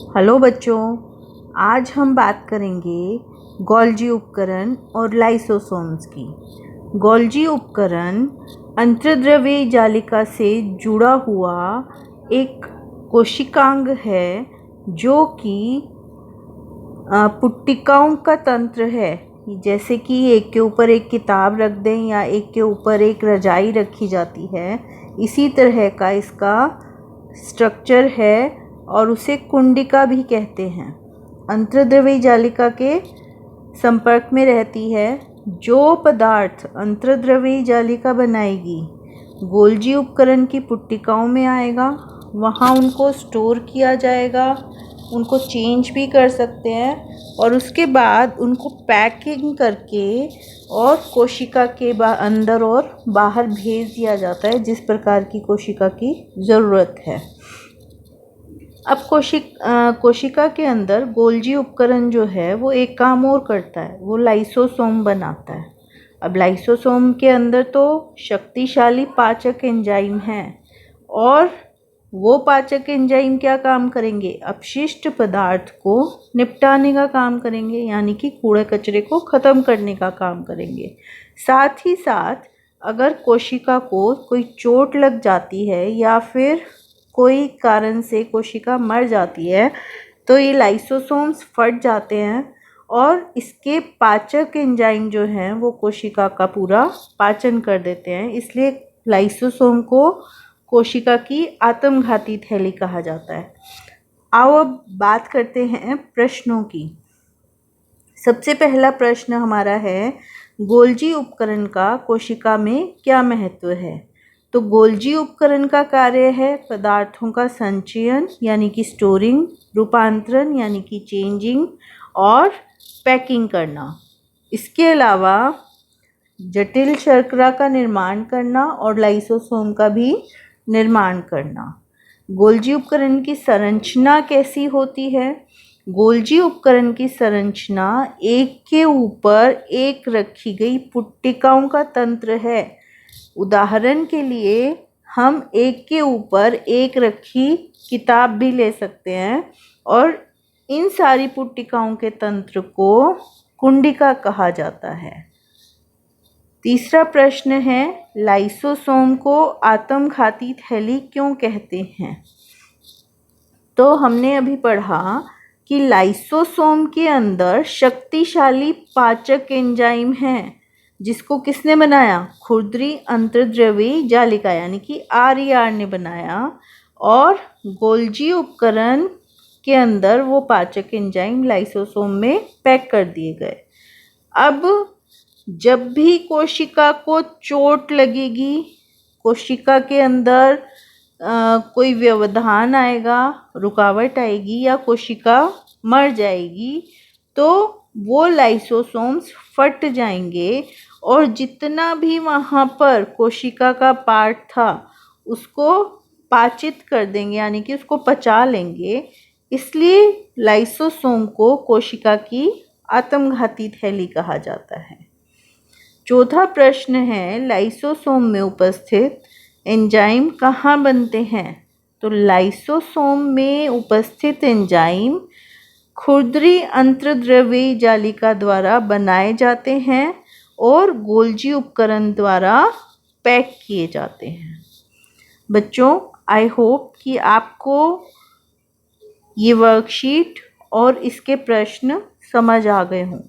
Hello बच्चों, आज हम बात करेंगे गोल्जी उपकरण और लाइसोसोम्स की। गोल्जी उपकरण अंतर्द्रव्यी जालिका से जुड़ा हुआ एक कोशिकांग है जो कि पुट्टिकाओं का तंत्र है। जैसे कि एक के ऊपर एक किताब रख दें या एक के ऊपर एक रजाई रखी जाती है, इसी तरह का इसका स्ट्रक्चर है और उसे कुंडिका भी कहते हैं। अंतर्द्रव्यी जालिका के संपर्क में रहती है। जो पदार्थ अंतर्द्रव्यी जालिका बनाएगी गोल्जी उपकरण की पुट्टिकाओं में आएगा, वहाँ उनको स्टोर किया जाएगा, उनको चेंज भी कर सकते हैं और उसके बाद उनको पैकिंग करके और कोशिका के अंदर और बाहर भेज दिया जाता है जिस प्रकार की कोशिका की ज़रूरत है। अब कोशिका के अंदर गोल्जी उपकरण जो है वो एक काम और करता है, वो लाइसोसोम बनाता है। अब लाइसोसोम के अंदर तो शक्तिशाली पाचक एंजाइम हैं और वो पाचक एंजाइम क्या काम करेंगे? अपशिष्ट पदार्थ को निपटाने का काम करेंगे, यानी कि कूड़े कचरे को ख़त्म करने का काम करेंगे। साथ ही साथ अगर कोशिका को कोई चोट लग जाती है या फिर कोई कारण से कोशिका मर जाती है तो ये लाइसोसोम्स फट जाते हैं और इसके पाचक एंजाइम जो हैं वो कोशिका का पूरा पाचन कर देते हैं। इसलिए लाइसोसोम को कोशिका की आत्मघाती थैली कहा जाता है। आओ अब बात करते हैं प्रश्नों की। सबसे पहला प्रश्न हमारा है, गोल्जी उपकरण का कोशिका में क्या महत्व है? तो गोल्जी उपकरण का कार्य है पदार्थों का संचयन यानी कि स्टोरिंग, रूपांतरण यानी कि चेंजिंग और पैकिंग करना। इसके अलावा जटिल शर्करा का निर्माण करना और लाइसोसोम का भी निर्माण करना। गोल्जी उपकरण की संरचना कैसी होती है? गोल्जी उपकरण की संरचना एक के ऊपर एक रखी गई पुट्टिकाओं का तंत्र है। उदाहरण के लिए हम एक के ऊपर एक रखी किताब भी ले सकते हैं और इन सारी पुट्टिकाओं के तंत्र को कुंडिका कहा जाता है। तीसरा प्रश्न है, लाइसोसोम को आत्मघाती थैली क्यों कहते हैं? तो हमने अभी पढ़ा कि लाइसोसोम के अंदर शक्तिशाली पाचक एंजाइम हैं जिसको किसने बनाया? खुरदरी अंतर्द्रव्यी जालिका यानी कि RER ने बनाया और गोल्जी उपकरण के अंदर वो पाचक एंजाइम लाइसोसोम में पैक कर दिए गए। अब जब भी कोशिका को चोट लगेगी, कोशिका के अंदर कोई व्यवधान आएगा, रुकावट आएगी या कोशिका मर जाएगी तो वो लाइसोसोम्स फट जाएंगे और जितना भी वहाँ पर कोशिका का पार्ट था उसको पाचित कर देंगे यानी कि उसको पचा लेंगे। इसलिए लाइसोसोम को कोशिका की आत्मघाती थैली कहा जाता है। चौथा प्रश्न है, लाइसोसोम में उपस्थित एंजाइम कहाँ बनते हैं? तो लाइसोसोम में उपस्थित एंजाइम खुरदरी अंतर्द्रव्यी जालिका द्वारा बनाए जाते हैं और गोल्जी उपकरण द्वारा पैक किए जाते हैं। बच्चों, आई होप कि आपको ये वर्कशीट और इसके प्रश्न समझ आ गए हों।